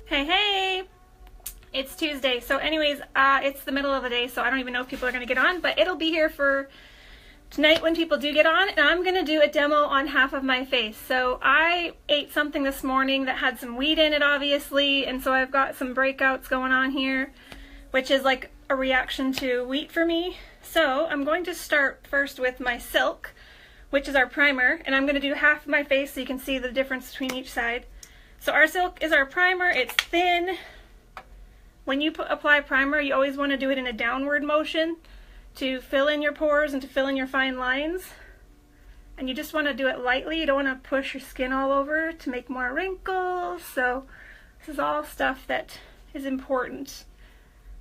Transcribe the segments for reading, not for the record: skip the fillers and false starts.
Hey, it's Tuesday. So anyways, it's the middle of the day, so I don't even know if people are going to get on, but it'll be here for tonight when people do get on, and I'm going to do a demo on half of my face. So I ate something this morning that had some wheat in it, obviously, and so I've got some breakouts going on here, which is like a reaction to wheat for me. So I'm going to start first with my Silk, which is our primer, and I'm going to do half of my face so you can see the difference between each side. So our Silk is our primer. It's thin. When you apply primer, you always want to do it in a downward motion to fill in your pores and to fill in your fine lines. And you just want to do it lightly. You don't want to push your skin all over to make more wrinkles. So this is all stuff that is important.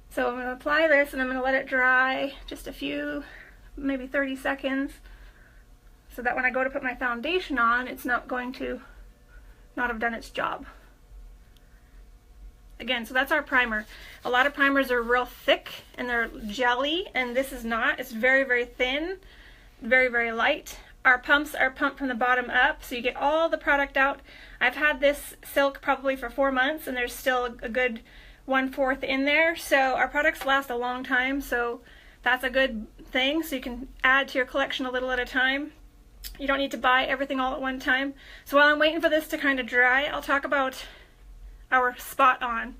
So I'm going to apply this and I'm going to let it dry just a few, maybe 30 seconds, so that when I go to put my foundation on, it's not going to not have done its job. Again, so that's our primer. A lot of primers are real thick and they're jelly, and this is not. It's very, very thin, very, very light. Our pumps are pumped from the bottom up, so you get all the product out. I've had this Silk probably for 4 months, and there's still a good 1/4 in there. So our products last a long time, so that's a good thing. So you can add to your collection a little at a time. You don't need to buy everything all at one time. So while I'm waiting for this to kind of dry, I'll talk about our Spot On.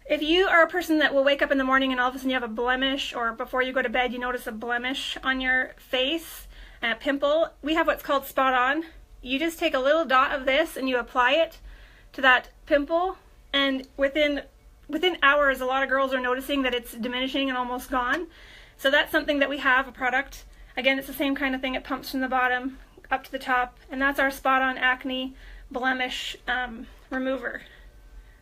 If you are a person that will wake up in the morning and all of a sudden you have a blemish, or before you go to bed you notice a blemish on your face and a pimple, we have what's called Spot On. You just take a little dot of this and you apply it to that pimple, and within hours a lot of girls are noticing that it's diminishing and almost gone. So that's something that we have, a product. Again, it's the same kind of thing. It pumps from the bottom up to the top, and that's our Spot On Acne Blemish Remover.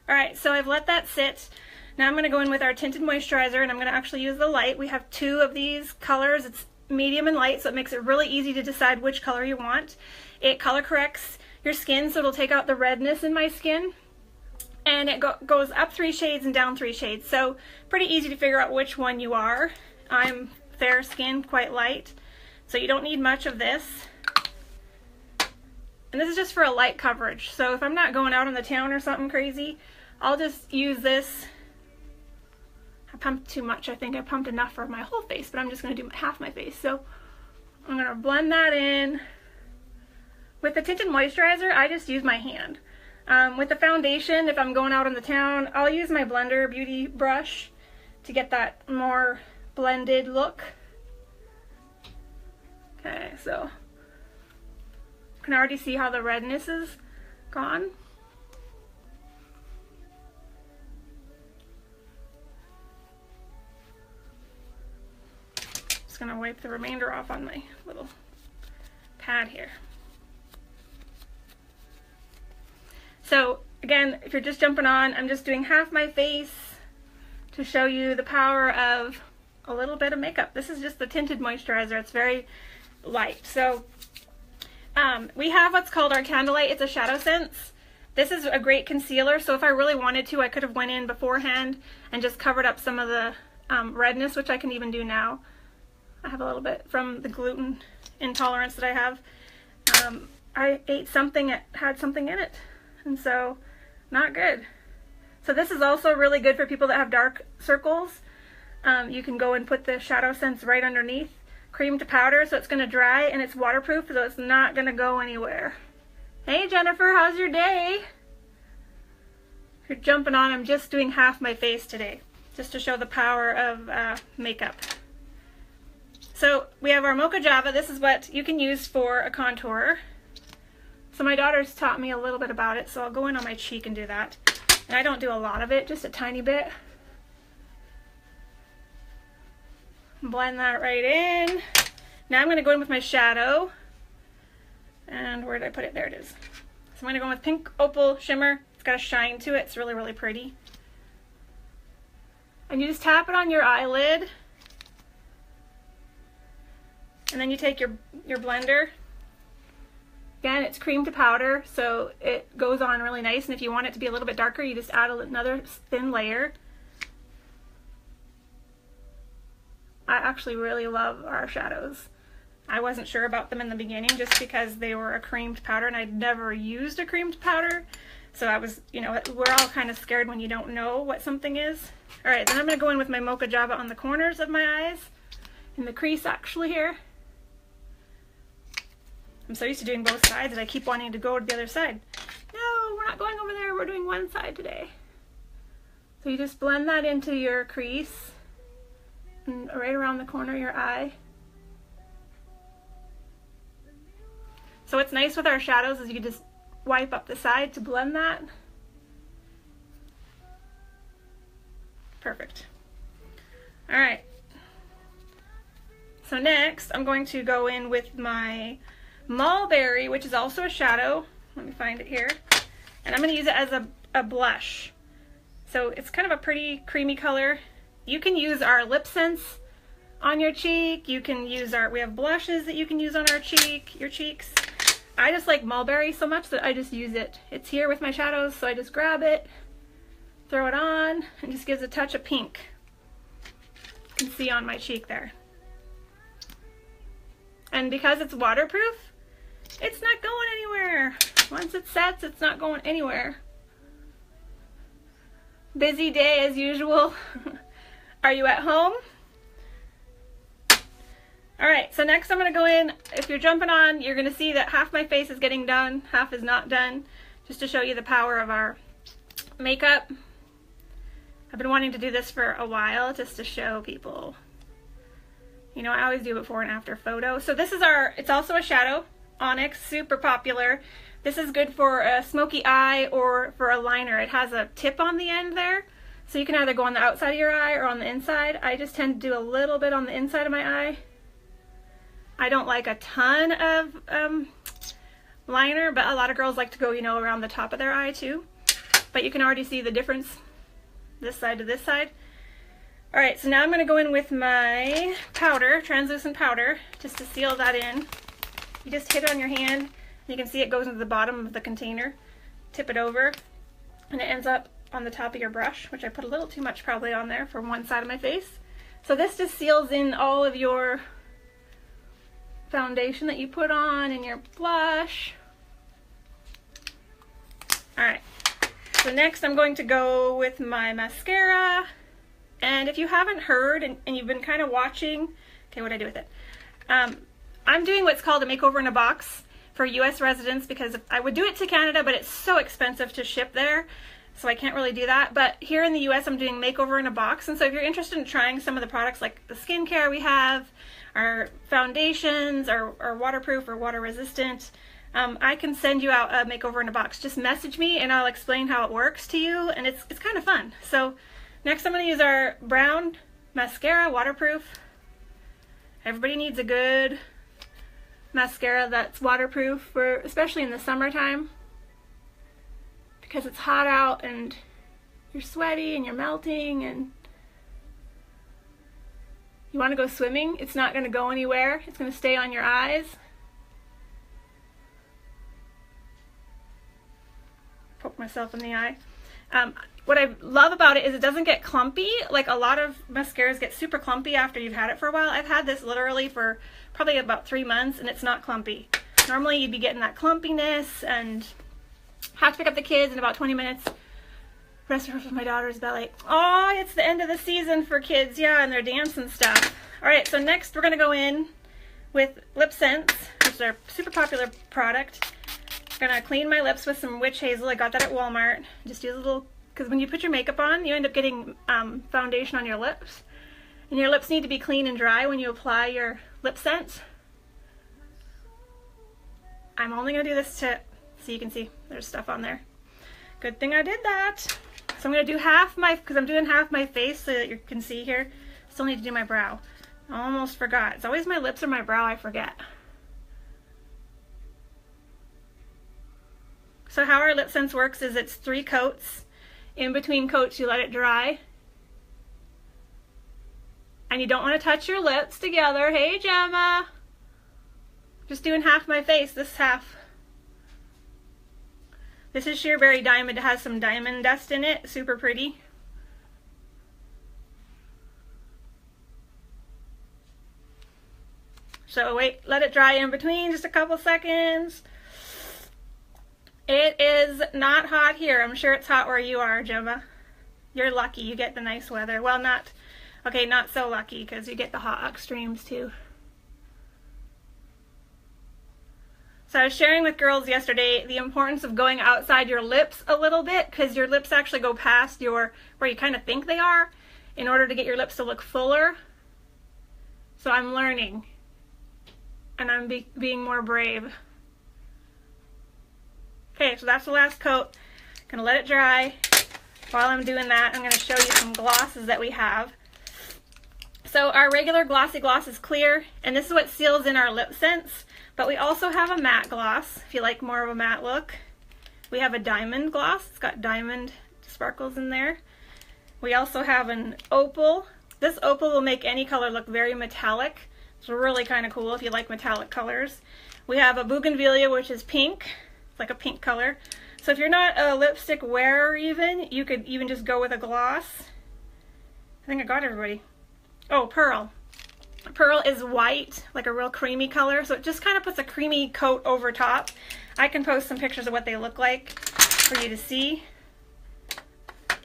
Alright, so I've let that sit. Now I'm going to go in with our Tinted Moisturizer, and I'm going to actually use the light. We have 2 of these colors. It's medium and light, so it makes it really easy to decide which color you want. It color corrects your skin, so it'll take out the redness in my skin. And it goes up 3 shades and down 3 shades, so pretty easy to figure out which one you are. I'm fair skinned, quite light, so you don't need much of this. And this is just for a light coverage, so if I'm not going out in the town or something crazy, I'll just use this. I pumped too much. I think I pumped enough for my whole face, but I'm just going to do half my face. So I'm going to blend that in. With the Tinted Moisturizer, I just use my hand. With the foundation, if I'm going out in the town, I'll use my blender beauty brush to get that more blended look. Okay, so you can already see how the redness is gone. Just gonna wipe the remainder off on my little pad here. So again, if you're just jumping on, I'm just doing half my face to show you the power of a little bit of makeup. This is just the Tinted Moisturizer. It's very light. So we have what's called our Candlelight. It's a ShadowSense. This is a great concealer, so if I really wanted to, I could have went in beforehand and just covered up some of the redness, which I can even do now. I have a little bit from the gluten intolerance that I have. I ate something that had something in it, and so not good. So this is also really good for people that have dark circles. You can go and put the ShadowSense right underneath, cream to powder, so it's going to dry, and it's waterproof, so it's not going to go anywhere. Hey Jennifer, how's your day? If you're jumping on, I'm just doing half my face today, just to show the power of makeup. So we have our Mocha Java. This is what you can use for a contour. So my daughter's taught me a little bit about it, so I'll go in on my cheek and do that. And I don't do a lot of it, just a tiny bit. Blend that right in. Now I'm going to go in with my shadow. And where did I put it? There it is. So I'm going to go in with Pink Opal Shimmer. It's got a shine to it. It's really, really pretty. And you just tap it on your eyelid. And then you take your blender. Again, it's cream to powder, so it goes on really nice. And if you want it to be a little bit darker, you just add another thin layer. I actually really love our shadows. I wasn't sure about them in the beginning just because they were a creamed powder, and I'd never used a creamed powder. So I was, you know, we're all kind of scared when you don't know what something is. All right, then I'm going to go in with my Mocha Java on the corners of my eyes, in the crease actually here. I'm so used to doing both sides that I keep wanting to go to the other side. No, we're not going over there, we're doing one side today. So you just blend that into your crease, and right around the corner of your eye. So what's nice with our shadows is you can just wipe up the side to blend that. Perfect. All right. So next, I'm going to go in with my Mulberry, which is also a shadow. Let me find it here. And I'm going to use it as a blush. So it's kind of a pretty creamy color. You can use our LipSense on your cheek. You can use we have blushes that you can use on your cheeks. I just like Mulberry so much that I just use it. It's here with my shadows, so I just grab it, throw it on, and just gives a touch of pink. You can see on my cheek there. And because it's waterproof, it's not going anywhere. Once it sets, it's not going anywhere. Busy day as usual. Are you at home? Alright, so next I'm going to go in. If you're jumping on, you're going to see that half my face is getting done, half is not done, just to show you the power of our makeup. I've been wanting to do this for a while, just to show people. You know, I always do before and after photo. So this is it's also a shadow, Onyx, super popular. This is good for a smoky eye or for a liner. It has a tip on the end there, so you can either go on the outside of your eye or on the inside. I just tend to do a little bit on the inside of my eye. I don't like a ton of liner, but a lot of girls like to go, you know, around the top of their eye too. But you can already see the difference, this side to this side. Alright, so now I'm going to go in with my powder, translucent powder, just to seal that in. You just hit it on your hand, and you can see it goes into the bottom of the container. Tip it over, and it ends up on the top of your brush, which I put a little too much probably on there for one side of my face. So this just seals in all of your foundation that you put on and your blush. Alright, so next I'm going to go with my mascara. And if you haven't heard and you've been kind of watching, okay, what do I do with it? I'm doing what's called a makeover in a box for US residents, because I would do it to Canada, but it's so expensive to ship there, so I can't really do that. But here in the US, I'm doing makeover in a box. And so if you're interested in trying some of the products like the skincare we have, our foundations, our waterproof or water resistant, I can send you out a makeover in a box. Just message me and I'll explain how it works to you, and it's kind of fun. So next I'm going to use our brown mascara, waterproof. Everybody needs a good mascara that's waterproof, especially in the summertime, because it's hot out and you're sweaty and you're melting and you want to go swimming. It's not going to go anywhere. It's going to stay on your eyes. Poke myself in the eye. What I love about it is it doesn't get clumpy. Like a lot of mascaras get super clumpy after you've had it for a while. I've had this literally for probably about 3 months and it's not clumpy. Normally you'd be getting that clumpiness and have to pick up the kids in about 20 minutes. Rest of my daughter's belly. Oh, it's the end of the season for kids, yeah, and their dance and stuff. Alright, so next we're going to go in with LipSense, which is our super popular product. I'm going to clean my lips with some witch hazel. I got that at Walmart. Just use a little, because when you put your makeup on, you end up getting foundation on your lips. And your lips need to be clean and dry when you apply your LipSense. I'm only going to do this so you can see there's stuff on there. Good thing I did that. So I'm going to do half because I'm doing half my face so that you can see here. Still need to do my brow. I almost forgot. It's always my lips or my brow I forget. So how our LipSense works is it's 3 coats. In between coats you let it dry. And you don't want to touch your lips together. Hey Gemma! Just doing half my face, this half. This is Sheer Berry Diamond. It has some diamond dust in it. Super pretty. So wait, let it dry in between just a couple seconds. It is not hot here. I'm sure it's hot where you are, Gemma. You're lucky you get the nice weather. Well, not, okay, not so lucky because you get the hot extremes too. So I was sharing with girls yesterday the importance of going outside your lips a little bit, because your lips actually go past your, where you kind of think they are, in order to get your lips to look fuller. So I'm learning, and I'm being more brave. Okay, so that's the last coat. I'm gonna let it dry. While I'm doing that, I'm gonna show you some glosses that we have. So our regular glossy gloss is clear, and this is what seals in our LipSense. But we also have a matte gloss, if you like more of a matte look. We have a diamond gloss. It's got diamond sparkles in there. We also have an opal. This opal will make any color look very metallic. It's really kind of cool if you like metallic colors. We have a bougainvillea, which is pink. It's like a pink color. So if you're not a lipstick wearer even, you could even just go with a gloss. I think I got everybody. Oh, pearl. Pearl is white, like a real creamy color, so it just kind of puts a creamy coat over top. I can post some pictures of what they look like for you to see.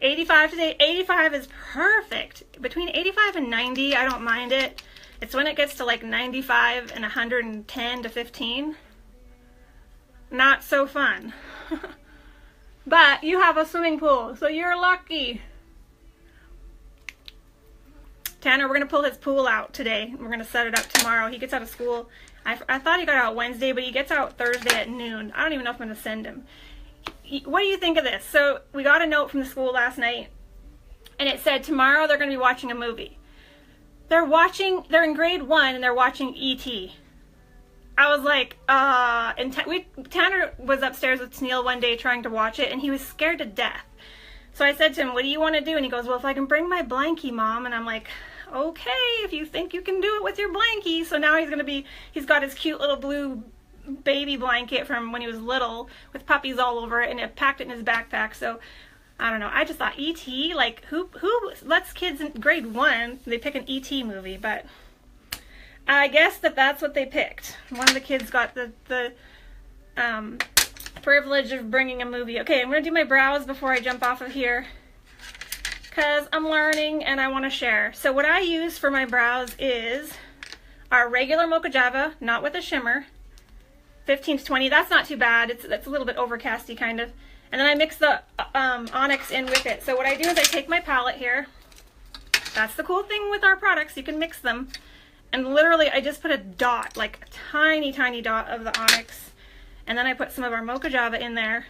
85 today. 85 is perfect. Between 85 and 90, I don't mind it. It's when it gets to like 95 and 110 to 15. Not so fun. But you have a swimming pool, so you're lucky. Tanner, we're going to pull his pool out today. We're going to set it up tomorrow. He gets out of school. I thought he got out Wednesday, but he gets out Thursday at noon. I don't even know if I'm going to send him. What do you think of this? So we got a note from the school last night, and it said tomorrow they're going to be watching a movie. They're in grade 1, and they're watching E.T. I was like, and Tanner was upstairs with Neil one day trying to watch it, and he was scared to death. So I said to him, what do you want to do? And he goes, well, if I can bring my blankie, Mom. And I'm like, okay, if you think you can do it with your blankie. So now he's got his cute little blue baby blanket from when he was little with puppies all over it, and it packed it in his backpack. So I don't know. I just thought E.T., like who lets kids in grade 1, they pick an E.T. movie, but I guess that's what they picked. One of the kids got the privilege of bringing a movie. Okay, I'm going to do my brows before I jump off of here, because I'm learning and I want to share. So what I use for my brows is our regular Mocha Java, not with a shimmer, 15 to 20. That's not too bad. That's a little bit overcasty kind of. And then I mix the Onyx in with it. So what I do is I take my palette here. That's the cool thing with our products. You can mix them. And literally I just put a dot, like a tiny, tiny dot of the Onyx. And then I put some of our Mocha Java in there.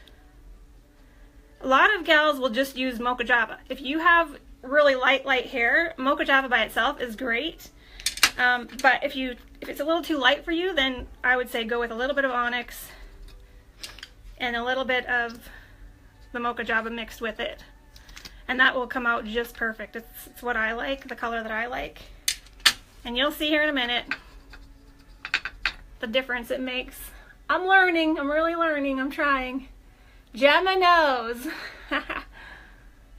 A lot of gals will just use Mocha Java. If you have really light hair, Mocha Java by itself is great. But if it's a little too light for you, then I would say go with a little bit of Onyx and a little bit of the Mocha Java mixed with it. And that will come out just perfect. It's what I like, the color that I like. And you'll see here in a minute the difference it makes. I'm learning. I'm really learning. I'm trying. Gemma knows.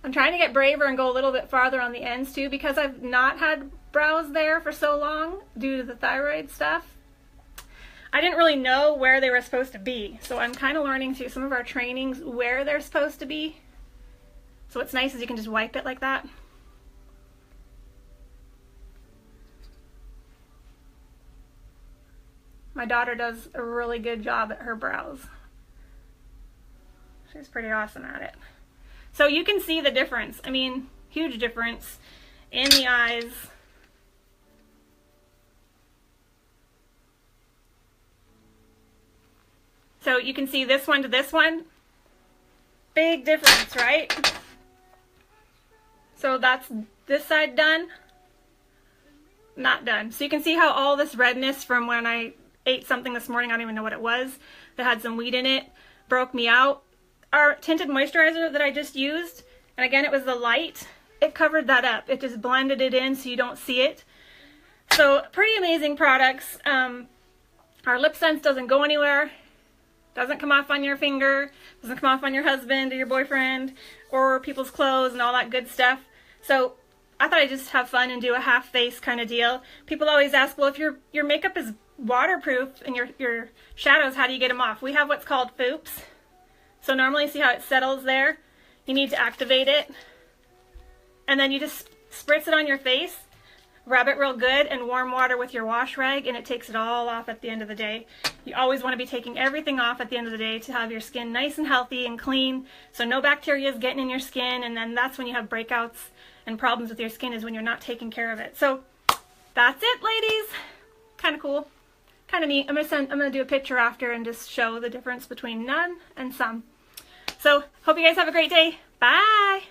I'm trying to get braver and go a little bit farther on the ends too, because I've not had brows there for so long due to the thyroid stuff. I didn't really know where they were supposed to be. So I'm kind of learning through some of our trainings where they're supposed to be. So what's nice is you can just wipe it like that. My daughter does a really good job at her brows. She's pretty awesome at it. So you can see the difference. I mean, huge difference in the eyes. So you can see this one to this one. Big difference, right? So that's this side done, not done. So you can see how all this redness from when I ate something this morning, I don't even know what it was, that had some wheat in it, broke me out. Our tinted moisturizer that I just used, and again it was the light, it covered that up. It just blended it in so you don't see it. So pretty amazing products. Our LipSense doesn't go anywhere, doesn't come off on your finger, doesn't come off on your husband or your boyfriend or people's clothes and all that good stuff. So I thought I'd just have fun and do a half face kind of deal. People always ask, well, if your makeup is waterproof and your shadows, how do you get them off? We have what's called FOOPs. So normally, see how it settles there? You need to activate it. And then you just spritz it on your face, rub it real good in warm water with your wash rag, and it takes it all off at the end of the day. You always want to be taking everything off at the end of the day to have your skin nice and healthy and clean, so no bacteria is getting in your skin, and then that's when you have breakouts and problems with your skin, is when you're not taking care of it. So that's it, ladies. Kind of cool. Kind of neat. I'm gonna do a picture after and just show the difference between none and some. So hope you guys have a great day. Bye.